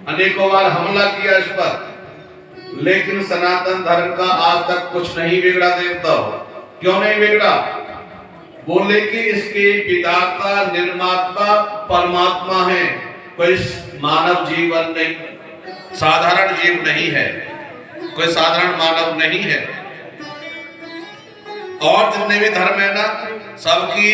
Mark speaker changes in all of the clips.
Speaker 1: अनेकों बार हमला किया इस पर, लेकिन सनातन धर्म का आज तक कुछ नहीं बिगड़ा। देवता क्यों नहीं बिगड़ा? बोले कि इसके विधाता निर्माता परमात्मा है, कोई मानव जीवन नहीं, साधारण जीव नहीं है, कोई साधारण मानव नहीं है। और जितने भी धर्म है ना, सबकी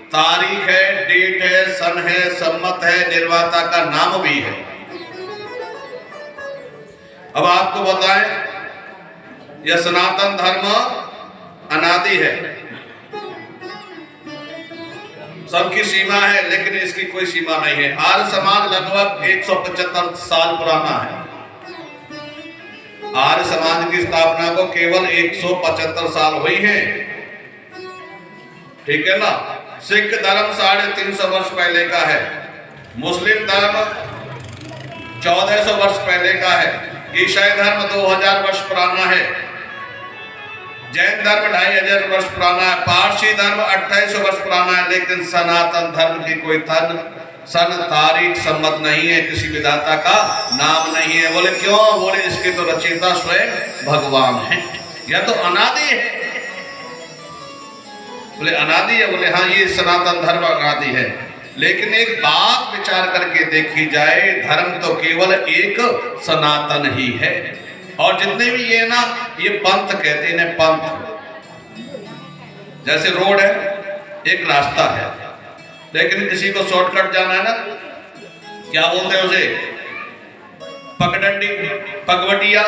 Speaker 1: तारीख है, डेट है, सन है, सम्मत है, निर्माता का नाम भी है। अब आपको बताएं, यह सनातन धर्म अनादि है, सबकी सीमा है, लेकिन इसकी कोई सीमा नहीं है। आर्य समाज लगभग 175 साल पुराना है। आर्य समाज की स्थापना को केवल 175 साल हुई है, ठीक है ना। सिख धर्म 350 वर्ष पहले का है, मुस्लिम धर्म 1400 वर्ष पहले का है, ईसाई धर्म 2000 वर्ष पुराना है, जैन धर्म 2500 वर्ष पुराना है, पारसी धर्म 2800 वर्ष पुराना है। लेकिन सनातन धर्म की कोई सन तारीख सम्मत नहीं है, किसी विधाता का नाम नहीं है। बोले क्यों? बोले इसके तो रचयिता स्वयं भगवान है, यह तो अनादि है। बोले अनादि है? बोले हाँ, ये सनातन धर्म अनादि है। लेकिन एक बात विचार करके देखी जाए, धर्म तो केवल एक सनातन ही है। और जितने भी ये ना, ये पंथ कहते हैं, पंथ जैसे रोड है, एक रास्ता है, लेकिन किसी को शॉर्टकट जाना है ना, क्या बोलते हैं उसे? पगडंडी, पगवटिया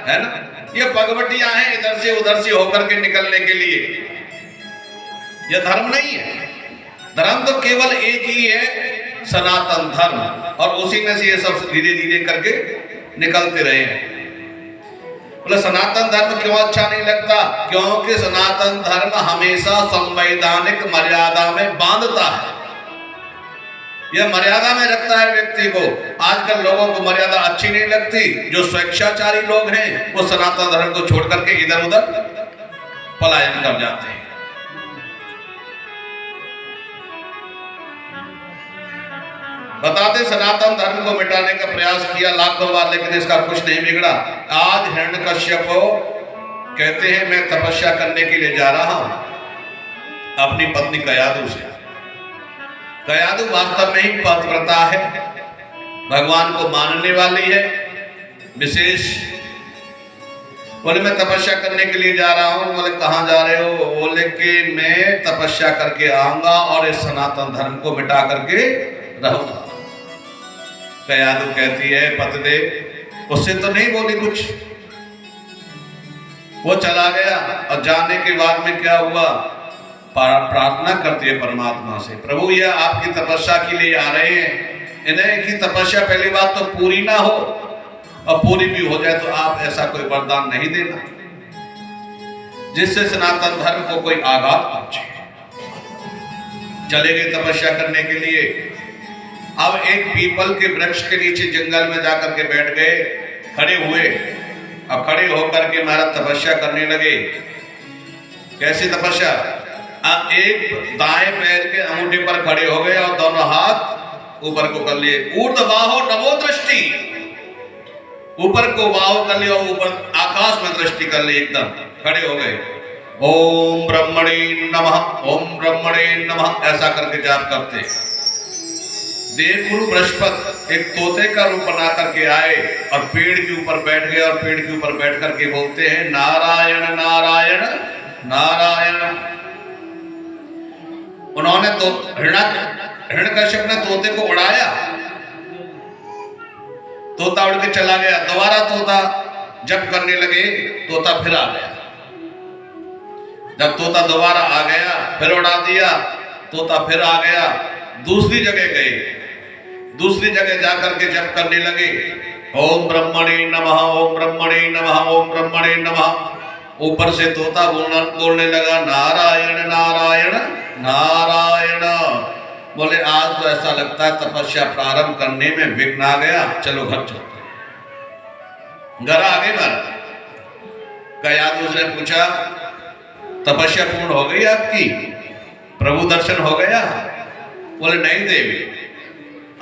Speaker 1: है ना। ये पगवटिया है इधर से उधर से होकर के निकलने के लिए। यह धर्म नहीं है। धर्म तो केवल एक ही है, सनातन धर्म, और उसी में से ये सब धीरे धीरे करके निकलते रहे हैं। बोले सनातन धर्म क्यों अच्छा नहीं लगता? क्योंकि सनातन धर्म हमेशा संवैधानिक मर्यादा में बांधता है, यह मर्यादा में रखता है व्यक्ति को। आजकल लोगों को मर्यादा अच्छी नहीं लगती। जो स्वेच्छाचारी लोग हैं वो सनातन धर्म को छोड़ करके इधर उधर पलायन कर जाते हैं। बताते सनातन धर्म को मिटाने का प्रयास किया लाखों बार, लेकिन इसका कुछ नहीं बिगड़ा। आज हिरण्यकश्यप कहते हैं मैं तपस्या करने के लिए जा रहा हूं अपनी पत्नी कयादु से। कयादु वास्तव में ही पतिव्रता है, भगवान को मानने वाली है विशेष। बोले मैं तपस्या करने के लिए जा रहा हूं। बोले कहां जा रहे हो? बोले कि मैं तपस्या करके आऊंगा और इस सनातन धर्म को मिटा करके रहूंगा। कयादु कहती है पतिदेव, उससे तो नहीं बोली कुछ, वो चला गया। और जाने के बाद में क्या हुआ? प्रार्थना करती है परमात्मा से, प्रभु ये आपकी तपस्या के लिए आ रहे हैं, इन्हें की तपस्या पहली बात तो पूरी ना हो, और पूरी भी हो जाए तो आप ऐसा कोई वरदान नहीं देना जिससे सनातन धर्म को कोई आघात पहुंचे। चले गए तपस्या करने के लिए। अब एक पीपल के वृक्ष के नीचे जंगल में जाकर के बैठ गए, खड़े हुए। अब खड़े होकर के महाराज तपस्या करने लगे। कैसी तपस्या? अब एक दाएं पैर के अंगूठे पर खड़े हो गए और दोनों हाथ ऊपर को कर लिए। ऊर्ध्व बाहो नमो दृष्टि, ऊपर को बाहो कर लिया, ऊपर आकाश में दृष्टि कर ली, एकदम खड़े हो गए। ओम ब्रह्मणे नमः, ओम ब्रह्मणे नमः, ऐसा करके जाप करते। देवगुरु बृहस्पति एक तोते का रूप बना करके आए और पेड़ के ऊपर बैठ गए, और पेड़ के ऊपर बैठ करके बोलते हैं नारायण नारायण नारायण। उन्होंने तो हिरण्यकश्यप ने तोते को उड़ाया, तोता उड़ के चला गया। दोबारा तोता जब करने लगे, तोता फिर आ गया। जब तोता दोबारा आ गया, फिर उड़ा दिया, तोता फिर आ गया। दूसरी जगह गए, दूसरी जगह जाकर के जब करने लगे ओम ब्रह्मणे नमः, ओम ब्रह्मणे नमः, ओम ब्रह्मणे नमः। ऊपर से तोता बोलने लगा नारायण नारायण नारायण। बोले आज तो ऐसा लगता है तपस्या प्रारंभ करने में विघ्न आ गया, चलो घर चलते। घर आ गए महाराज। कयादु ने पूछा तपस्या पूर्ण हो गई आपकी? प्रभु दर्शन हो गया? बोले नहीं देवी,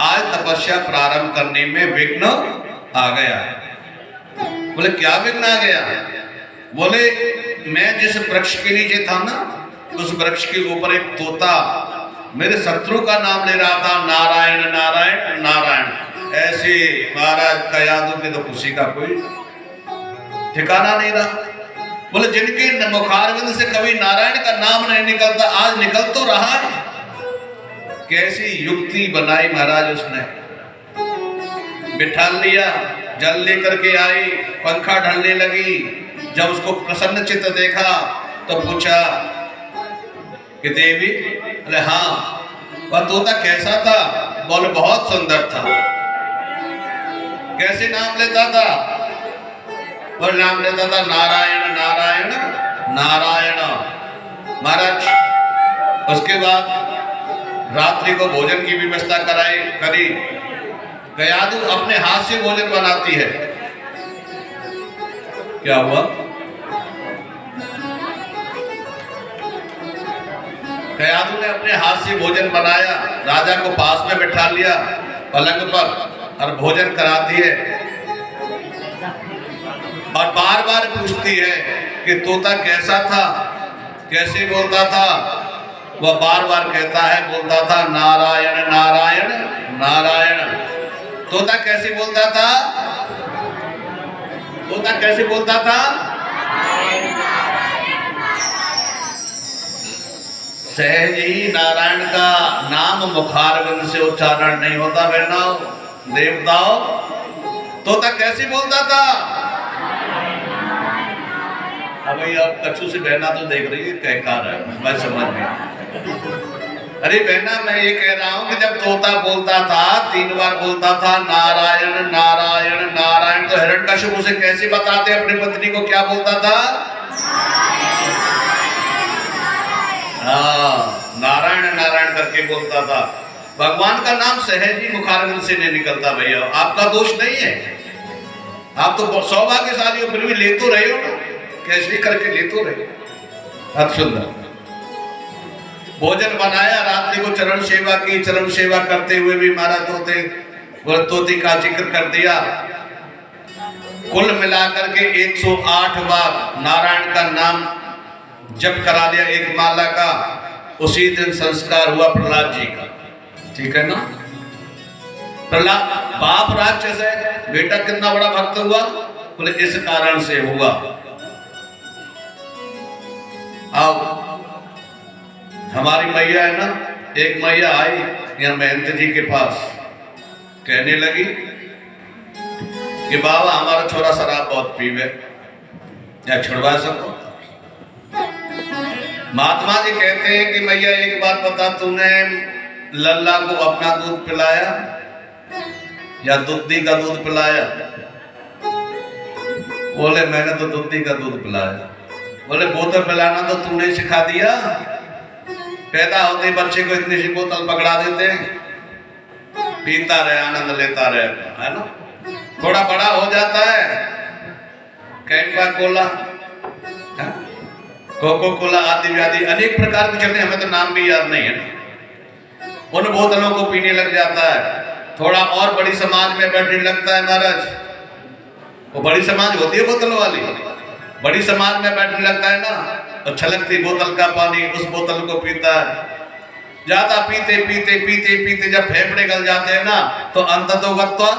Speaker 1: आज तपस्या प्रारंभ करने में विघ्न आ गया। बोले क्या विघ्न आ गया? बोले मैं जिस वृक्ष के नीचे था ना, उस वृक्ष के ऊपर एक तोता मेरे शत्रु का नाम ले रहा था, नारायण नारायण नारायण। ऐसे महाराज कयादू के तो खुशी का कोई ठिकाना नहीं रहा। बोले जिनके मुखारविंद से कभी नारायण का नाम नहीं निकलता, आज निकल तो रहा है। कैसी युक्ति बनाई महाराज उसने, बिठा लिया, जल लेकर के आई, पंखा ढलने लगी। जब उसको प्रसन्न चित्त देखा तो पूछा कि देवी, अरे हाँ, वह तोता कैसा था? बोले बहुत सुंदर था। कैसे नाम लेता था? और नाम लेता था नारायण नारायण नारायण। महाराज उसके बाद रात्रि को भोजन की व्यवस्था करी। कयादू अपने हाथ से भोजन बनाती है। क्या हुआ? कयादू ने अपने हाथ से भोजन बनाया, राजा को पास में बैठा लिया पलंग पर और भोजन कराती है और बार बार पूछती है कि तोता कैसा था, कैसे बोलता था? वह बार बार कहता है, बोलता था नारायण नारायण नारायण। तोता कैसे बोलता था? तोता कैसे बोलता था? सहज ही नारायण का नाम मुखारविंद से उच्चारण नहीं होता बहनों, देवताओं। तोता कैसे बोलता था? अब अब कच्चू से बहना तो देख रही है, कहकार है, मैं समझ नहीं। अरे बहना, मैं ये कह रहा हूं कि जब तोता बोलता था, 3 बार बोलता था नारायण नारायण नारायण, तो हिरण्यकश्यप उसे कैसे बताते अपनी पत्नी को क्या बोलता था? हाँ, नारायण नारायण करके बोलता था। भगवान का नाम सहज ही मुखारविंद से नहीं निकलता भैया। आपका दोष नहीं है, आप तो सौभाग्यशाली हो, फिर भी ले तो रहे हो ना, कैसे करके ले तो रहे। बहुत सुंदर भोजन बनाया, रात्रि को चरण सेवा की। चरण सेवा करते हुए भी महाराज तोते का जिक्र कर दिया। कुल मिलाकर के 108 बार नारायण का नाम जप करा दिया, एक माला का। उसी दिन संस्कार हुआ प्रहलाद जी का, ठीक है ना? प्रहलाद बाप राक्षस है, बेटा कितना बड़ा भक्त हुआ? बोले इस कारण से हुआ। अब हमारी मैया है ना, एक मैया आई यहाँ महंत जी के पास, कहने लगी कि बाबा हमारा छोरा शराब बहुत पीवे, या छुड़वा सको? महात्मा जी कहते हैं कि मैया एक बात बता, तूने लल्ला को अपना दूध पिलाया या दुद्धी का दूध पिलाया? बोले मैंने तो दुद्धी का दूध पिलाया। बोले बोतल पिलाना तो तूने सिखा दिया, पैदा होते बच्चे को इतनी सी बोतल पकड़ा देते, पीता रहे, आनंद लेता रहे, है ना? थोड़ा बड़ा हो जाता है, कैंपा कोला, कोको कोला आदि व्यादि अनेक प्रकार के चलने, हमें तो नाम भी याद नहीं है, उन बोतलों को पीने लग जाता है। थोड़ा और बड़ी समाज में बैठने लगता है महाराज, वो बड़ी समाज होती है बोतलों वाली, बड़ी समाज में बैठने लगता है ना, तो छलकती बोतल का पानी उस बोतल को पीता है। ज्यादा पीते पीते पीते पीते जब फेफड़े गल जाते हैं ना, तो अंततोगत्वा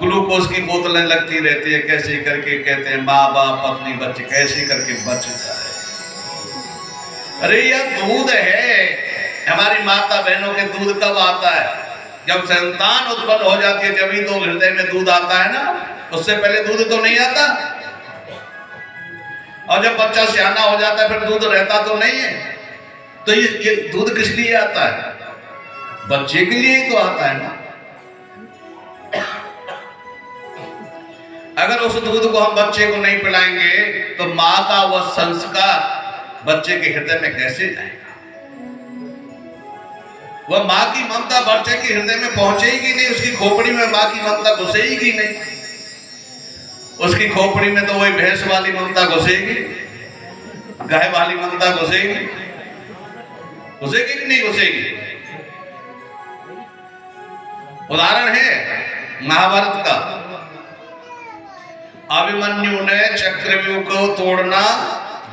Speaker 1: ग्लूकोज की बोतलें लगती रहती है। कैसे करके कहते हैं माँ बाप पत्नी बच्चे कैसे करके बच जाए। अरे यह दूध है, हमारी माता बहनों के दूध कब आता है? जब संतान उत्पन्न हो जाती है, जब ही तो हृदय में दूध आता है ना, उससे पहले दूध तो नहीं आता। और जब बच्चा सियाना हो जाता है फिर दूध रहता तो नहीं है। तो ये दूध किस लिए आता है? बच्चे के लिए ही तो आता है ना। अगर उस दूध को हम बच्चे को नहीं पिलाएंगे तो माँ का वह संस्कार बच्चे के हृदय में कैसे जाएगा? वह माँ की ममता बच्चे के हृदय में पहुंचेगी नहीं, उसकी खोपड़ी में माँ की ममता घुसेगी नहीं। उसकी खोपड़ी में तो वही भैंस वाली ममता घुसेगी, गाय वाली ममता घुसेगी, घुसेगी कि नहीं घुसेगी? उदाहरण है महाभारत का। अभिमन्यु ने चक्रव्यूह को तोड़ना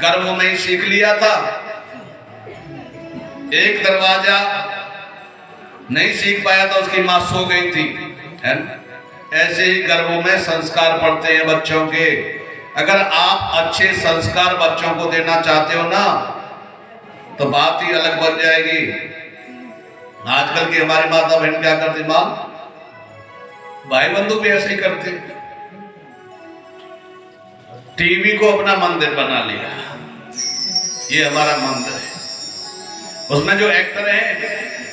Speaker 1: गर्भ में ही सीख लिया था। एक दरवाजा नहीं सीख पाया था, उसकी मां सो गई थी, है ना? ऐसे ही गर्भों में संस्कार पड़ते हैं बच्चों के। अगर आप अच्छे संस्कार बच्चों को देना चाहते हो ना, तो बात ही अलग बन जाएगी। आजकल की हमारी माता बहन क्या करती, मां भाई बंधु भी ऐसे ही करते, टीवी को अपना मंदिर बना लिया। ये हमारा मंदिर है, उसमें जो एक्टर हैं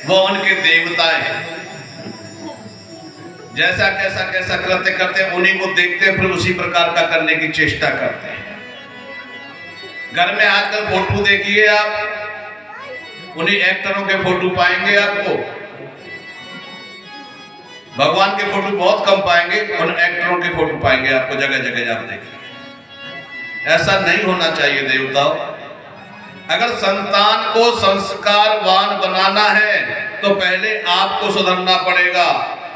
Speaker 1: वो उनके देवता हैं। जैसा कैसा कृत्य करते हैं उन्हीं को देखते हैं, फिर उसी प्रकार का करने की चेष्टा करते हैं। घर में आजकल फोटो देखिए आप, उन्हीं एक्टरों के फोटो पाएंगे आपको। भगवान के फोटो बहुत कम पाएंगे, उन एक्टरों के फोटो पाएंगे आपको जगह जगह आप देखिए। ऐसा नहीं होना चाहिए देवताओं। अगर संतान को संस्कारवान बनाना है तो पहले आपको सुधरना पड़ेगा।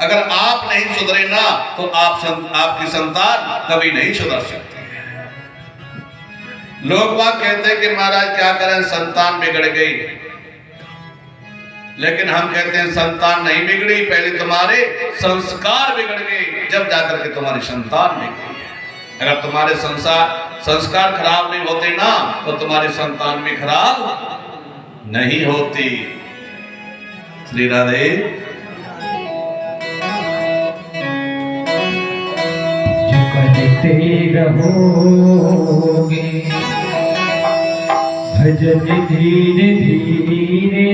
Speaker 1: अगर आप नहीं सुधरे ना तो आपकी संतान कभी नहीं सुधर सकती। लोग बात कहते हैं कि महाराज क्या करें, संतान बिगड़ गई। लेकिन हम कहते हैं संतान नहीं बिगड़ी, पहले तुम्हारे संस्कार बिगड़ गए, जब जाकर के तुम्हारी संतान बिगड़ी। अगर तुम्हारे संस्कार खराब नहीं होते ना तो तुम्हारी संतान भी खराब नहीं होती। श्री राधे।
Speaker 2: जो कहते रहोगे भजन धीरे धीरे